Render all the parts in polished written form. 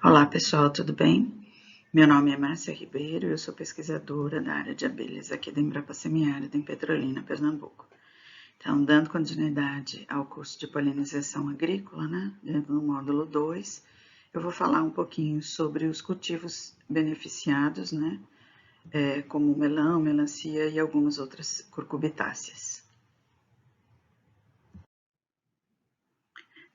Olá pessoal, tudo bem? Meu nome é Márcia Ribeiro e eu sou pesquisadora da área de abelhas aqui da Embrapa Semiárida em Petrolina, Pernambuco. Então, dando continuidade ao curso de polinização agrícola, né, dentro do módulo 2, eu vou falar um pouquinho sobre os cultivos beneficiados, né, como melão, melancia e algumas outras cucurbitáceas.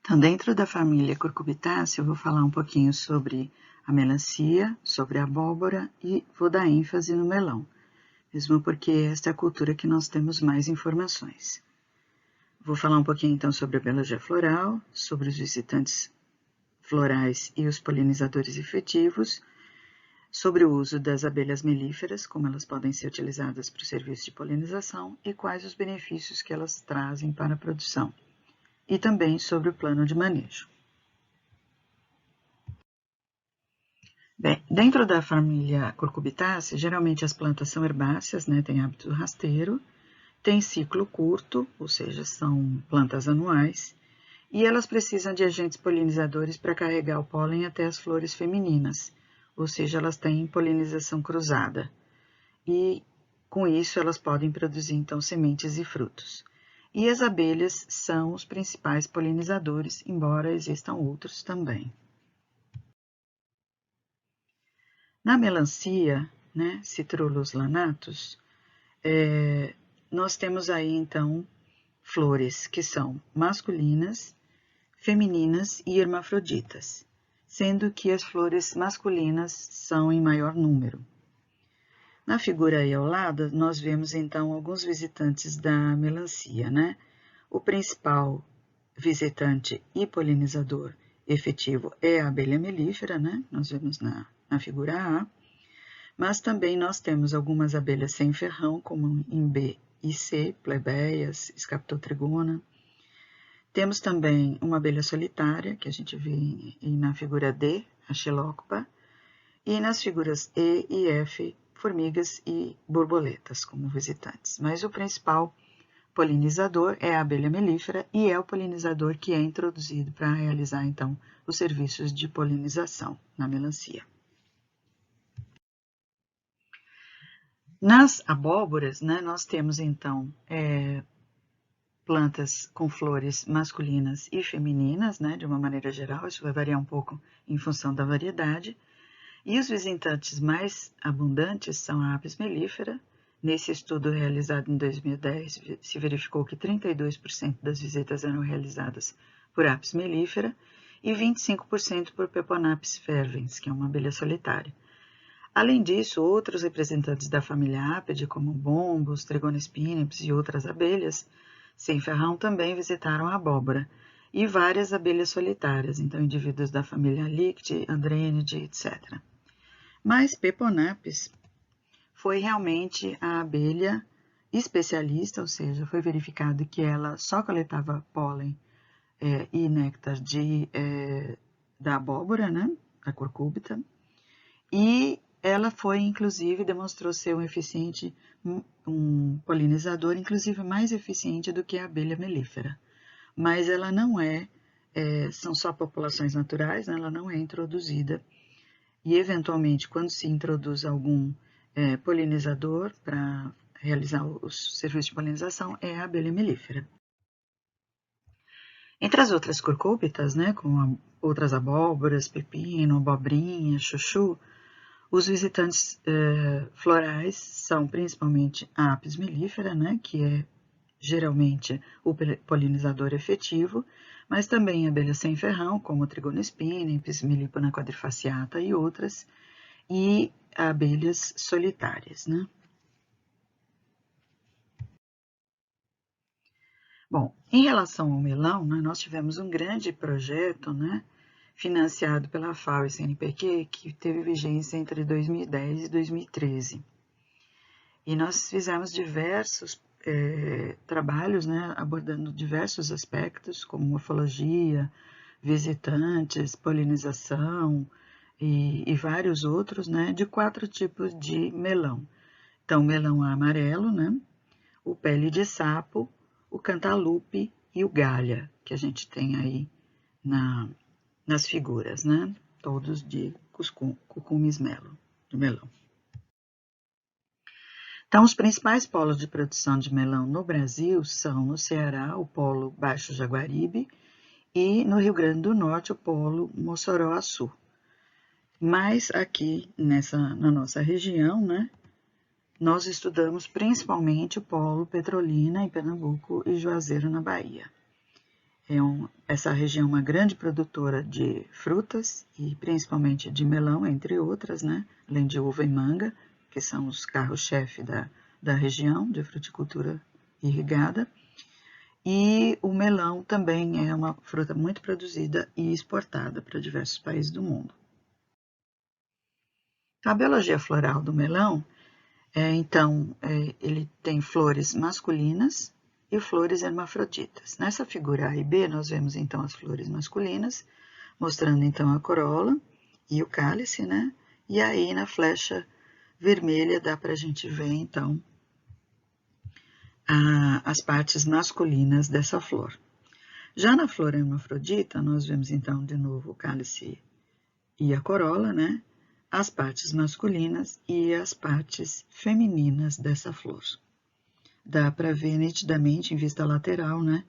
Então, dentro da família Cucurbitácea, eu vou falar um pouquinho sobre a melancia, sobre a abóbora e vou dar ênfase no melão, mesmo porque esta é a cultura que nós temos mais informações. Vou falar um pouquinho então sobre a biologia floral, sobre os visitantes florais e os polinizadores efetivos, sobre o uso das abelhas melíferas, como elas podem ser utilizadas para o serviço de polinização e quais os benefícios que elas trazem para a produção, e também sobre o plano de manejo. Bem, dentro da família Cucurbitácea, geralmente as plantas são herbáceas, né, têm hábito rasteiro, têm ciclo curto, ou seja, são plantas anuais, e elas precisam de agentes polinizadores para carregar o pólen até as flores femininas, ou seja, elas têm polinização cruzada, e com isso elas podem produzir então sementes e frutos. E as abelhas são os principais polinizadores, embora existam outros também. Na melancia, né, Citrullus lanatus, nós temos aí, então, flores que são masculinas, femininas e hermafroditas, sendo que as flores masculinas são em maior número. Na figura aí ao lado, nós vemos, então, alguns visitantes da melancia, né? O principal visitante e polinizador efetivo é a abelha melífera, né? Nós vemos na figura A. Mas também nós temos algumas abelhas sem ferrão, como em B e C, plebeias, Scaptotrigona. Temos também uma abelha solitária, que a gente vê na figura D, a Xilócopa, e nas figuras E e F, formigas e borboletas como visitantes. Mas o principal polinizador é a abelha melífera e é o polinizador que é introduzido para realizar, então, os serviços de polinização na melancia. Nas abóboras, né, nós temos, então, plantas com flores masculinas e femininas, né, de uma maneira geral, isso vai variar um pouco em função da variedade. E os visitantes mais abundantes são a Apis mellifera. Nesse estudo realizado em 2010, se verificou que 32% das visitas eram realizadas por Apis mellifera e 25% por Peponapis fervens, que é uma abelha solitária. Além disso, outros representantes da família Apide, como bombos, Trigona spinaps e outras abelhas sem ferrão, também visitaram a abóbora, e várias abelhas solitárias, então indivíduos da família Licte, Andrenidae, etc. Mas Peponapis foi realmente a abelha especialista, ou seja, foi verificado que ela só coletava pólen e néctar da abóbora, né, da cucúrbita, e ela foi, inclusive, demonstrou ser um polinizador, inclusive mais eficiente do que a abelha melífera. Mas ela não são só populações naturais, né? Ela não é introduzida. E, eventualmente, quando se introduz algum polinizador para realizar os serviços de polinização, é a abelha melífera. Entre as outras cucúrbitas, né, como outras abóboras, pepino, abobrinha, chuchu, os visitantes florais são principalmente a Apis mellifera, né, que é geralmente o polinizador efetivo, mas também abelhas sem ferrão, como Trigona spinaps, Melipona quadrifaciata e outras, e abelhas solitárias, né. Bom, em relação ao melão, né, nós tivemos um grande projeto, né, financiado pela FAO e CNPq, que teve vigência entre 2010 e 2013. E nós fizemos diversos trabalhos, né, abordando diversos aspectos, como morfologia, visitantes, polinização e vários outros, né, de 4 tipos de melão. Então, o melão amarelo, né, o pele de sapo, o cantalupe e o galha, que a gente tem aí nas figuras, né? todos de cucumis melo, de melão. Então, os principais polos de produção de melão no Brasil são no Ceará, o polo Baixo Jaguaribe, e no Rio Grande do Norte, o polo Mossoró-Açu. Mas aqui na nossa região, né, nós estudamos principalmente o polo Petrolina em Pernambuco e Juazeiro na Bahia. Essa região é uma grande produtora de frutas e principalmente de melão, entre outras, né, além de uva e manga, que são os carros-chefe da região de fruticultura irrigada. E o melão também é uma fruta muito produzida e exportada para diversos países do mundo. A biologia floral do melão, ele tem flores masculinas e flores hermafroditas. Nessa figura A e B, nós vemos então as flores masculinas, mostrando então a corola e o cálice, né? E aí na flecha vermelha dá para a gente ver então as partes masculinas dessa flor. Já na flor hermafrodita, nós vemos então de novo o cálice e a corola, né? As partes masculinas e as partes femininas dessa flor. Dá para ver nitidamente em vista lateral, né?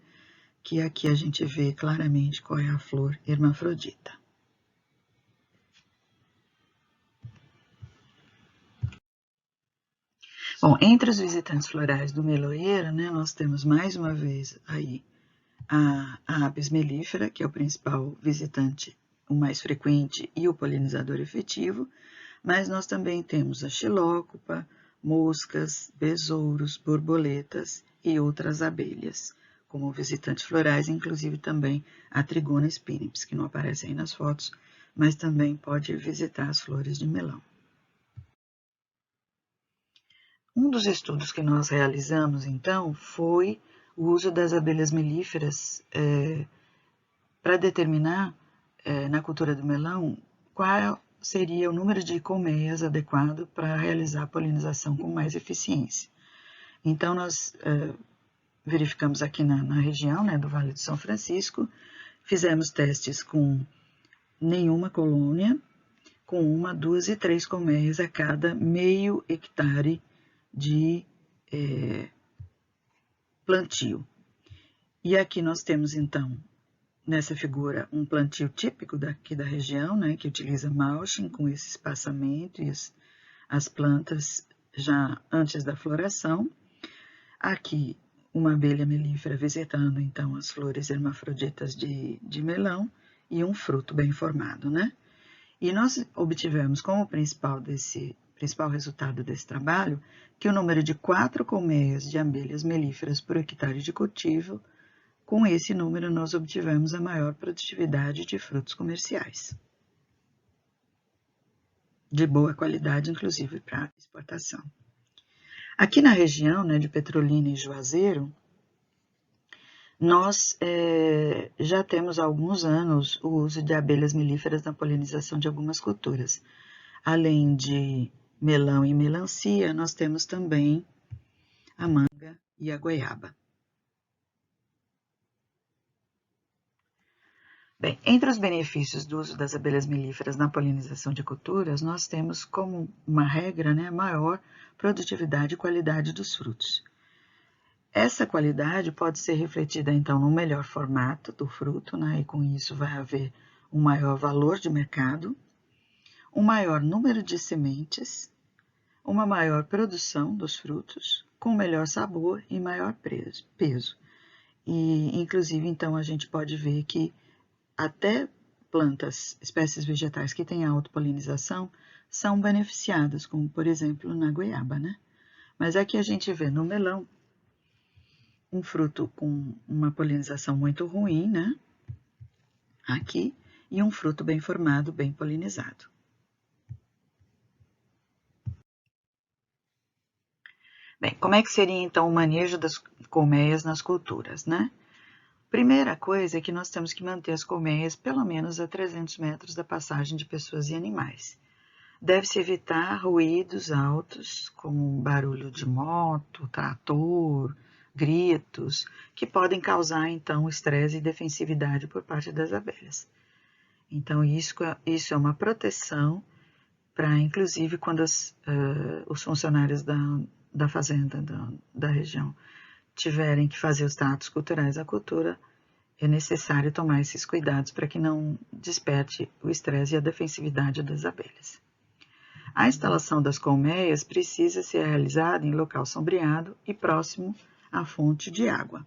Que aqui a gente vê claramente qual é a flor hermafrodita. Bom, entre os visitantes florais do meloeiro, né, nós temos mais uma vez aí a Apis mellifera, que é o principal visitante, o mais frequente e o polinizador efetivo, mas nós também temos a xilócopa, moscas, besouros, borboletas e outras abelhas, como visitantes florais, inclusive também a Trigona spinips, que não aparece aí nas fotos, mas também pode visitar as flores de melão. Um dos estudos que nós realizamos, então, foi o uso das abelhas melíferas para determinar, na cultura do melão, qual seria o número de colmeias adequado para realizar a polinização com mais eficiência. Então, nós verificamos aqui na região, né, do Vale do São Francisco, fizemos testes com nenhuma colônia, com 1, 2 e 3 colmeias a cada meio hectare de plantio. E aqui nós temos, então, nessa figura, um plantio típico daqui da região, né, que utiliza mulching com esse espaçamento e as plantas já antes da floração. Aqui, uma abelha melífera visitando, então, as flores hermafroditas de melão e um fruto bem formado, né? E nós obtivemos como principal resultado desse trabalho que o número de 4 colmeias de abelhas melíferas por hectare de cultivo, com esse número nós obtivemos a maior produtividade de frutos comerciais. De boa qualidade, inclusive para exportação. Aqui na região, né, de Petrolina e Juazeiro, nós já temos há alguns anos o uso de abelhas melíferas na polinização de algumas culturas. Além de melão e melancia, nós temos também a manga e a goiaba. Bem, entre os benefícios do uso das abelhas melíferas na polinização de culturas, nós temos como uma regra, né, maior produtividade e qualidade dos frutos. Essa qualidade pode ser refletida, então, no melhor formato do fruto, né, e com isso vai haver um maior valor de mercado, um maior número de sementes, uma maior produção dos frutos, com melhor sabor e maior peso. E, inclusive, então, a gente pode ver que até plantas, espécies vegetais que têm autopolinização, são beneficiadas, como, por exemplo, na goiaba, né? Mas aqui a gente vê no melão um fruto com uma polinização muito ruim, né? Aqui, e um fruto bem formado, bem polinizado. Bem, como é que seria então o manejo das colmeias nas culturas, né? Primeira coisa é que nós temos que manter as colmeias pelo menos a 300 metros da passagem de pessoas e animais. Deve-se evitar ruídos altos, como barulho de moto, trator, gritos, que podem causar então estresse e defensividade por parte das abelhas. Então, isso é uma proteção para, inclusive, quando os funcionários da fazenda, da região, tiverem que fazer os tratos culturais à cultura, é necessário tomar esses cuidados para que não desperte o estresse e a defensividade das abelhas. A instalação das colmeias precisa ser realizada em local sombreado e próximo à fonte de água.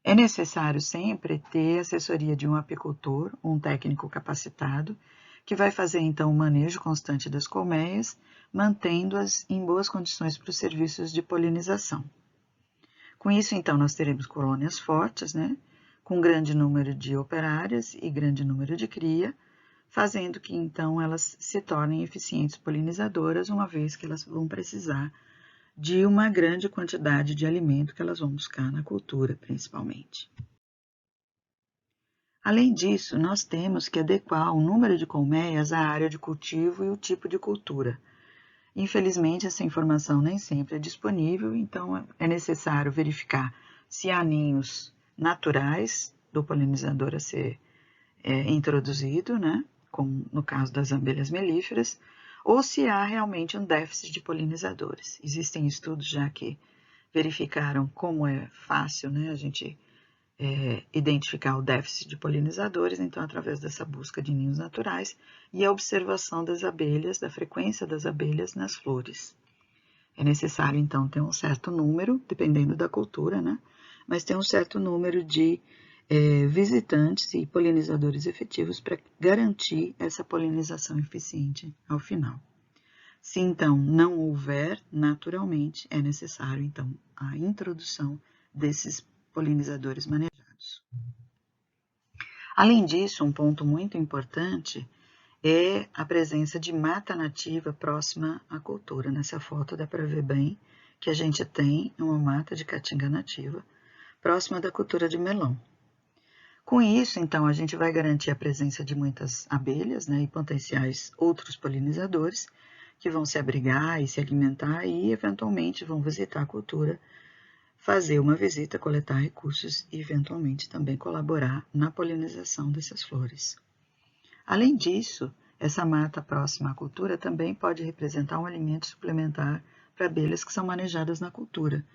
É necessário sempre ter assessoria de um apicultor, um técnico capacitado, que vai fazer então o manejo constante das colmeias, mantendo-as em boas condições para os serviços de polinização. Com isso, então, nós teremos colônias fortes, né, com grande número de operárias e grande número de cria, fazendo que então elas se tornem eficientes polinizadoras, uma vez que elas vão precisar de uma grande quantidade de alimento que elas vão buscar na cultura, principalmente. Além disso, nós temos que adequar o número de colmeias à área de cultivo e o tipo de cultura. Infelizmente, essa informação nem sempre é disponível, então é necessário verificar se há ninhos naturais do polinizador a ser introduzido, né, como no caso das abelhas melíferas, ou se há realmente um déficit de polinizadores. Existem estudos já que verificaram como é fácil, né, a gente identificar o déficit de polinizadores, então através dessa busca de ninhos naturais e a observação das abelhas, da frequência das abelhas nas flores. É necessário então ter um certo número, dependendo da cultura, né? Mas ter um certo número de visitantes e polinizadores efetivos para garantir essa polinização eficiente ao final. Se então não houver, naturalmente é necessário então a introdução desses polinizadores manejados. Além disso, um ponto muito importante é a presença de mata nativa próxima à cultura. Nessa foto dá para ver bem que a gente tem uma mata de caatinga nativa próxima da cultura de melão. Com isso, então, a gente vai garantir a presença de muitas abelhas, né, e potenciais outros polinizadores que vão se abrigar e se alimentar e, eventualmente, vão visitar a cultura, fazer uma visita, coletar recursos e, eventualmente, também colaborar na polinização dessas flores. Além disso, essa mata próxima à cultura também pode representar um alimento suplementar para abelhas que são manejadas na cultura,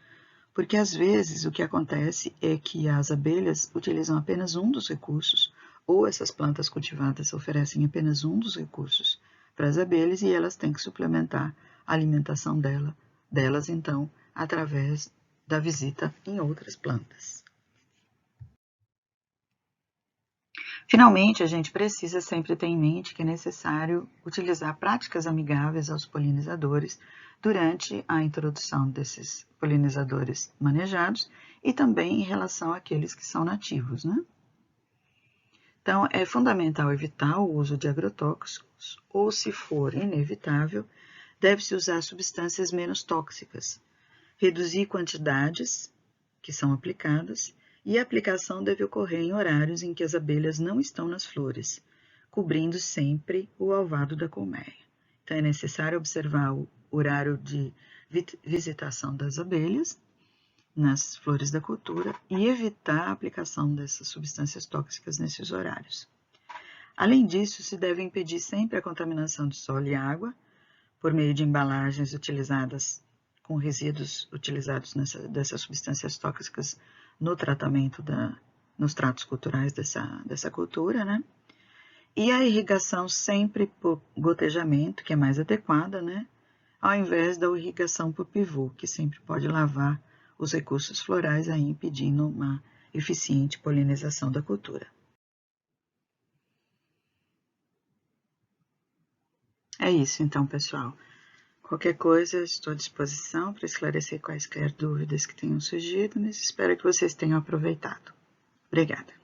porque às vezes o que acontece é que as abelhas utilizam apenas um dos recursos, ou essas plantas cultivadas oferecem apenas um dos recursos para as abelhas e elas têm que suplementar a alimentação delas, então, através da visita em outras plantas. Finalmente, a gente precisa sempre ter em mente que é necessário utilizar práticas amigáveis aos polinizadores durante a introdução desses polinizadores manejados e também em relação àqueles que são nativos, né? Então, é fundamental evitar o uso de agrotóxicos ou, se for inevitável, deve-se usar substâncias menos tóxicas, reduzir quantidades que são aplicadas e a aplicação deve ocorrer em horários em que as abelhas não estão nas flores, cobrindo sempre o alvado da colmeia. Então, é necessário observar o horário de visitação das abelhas nas flores da cultura e evitar a aplicação dessas substâncias tóxicas nesses horários. Além disso, se deve impedir sempre a contaminação de solo e água por meio de embalagens utilizadas com resíduos utilizados dessas substâncias tóxicas no tratamento nos tratos culturais dessa cultura, né? E a irrigação sempre por gotejamento, que é mais adequada, né? Ao invés da irrigação por pivô, que sempre pode lavar os recursos florais, aí impedindo uma eficiente polinização da cultura. É isso então, pessoal. Qualquer coisa, estou à disposição para esclarecer quaisquer dúvidas que tenham surgido, mas espero que vocês tenham aproveitado. Obrigada.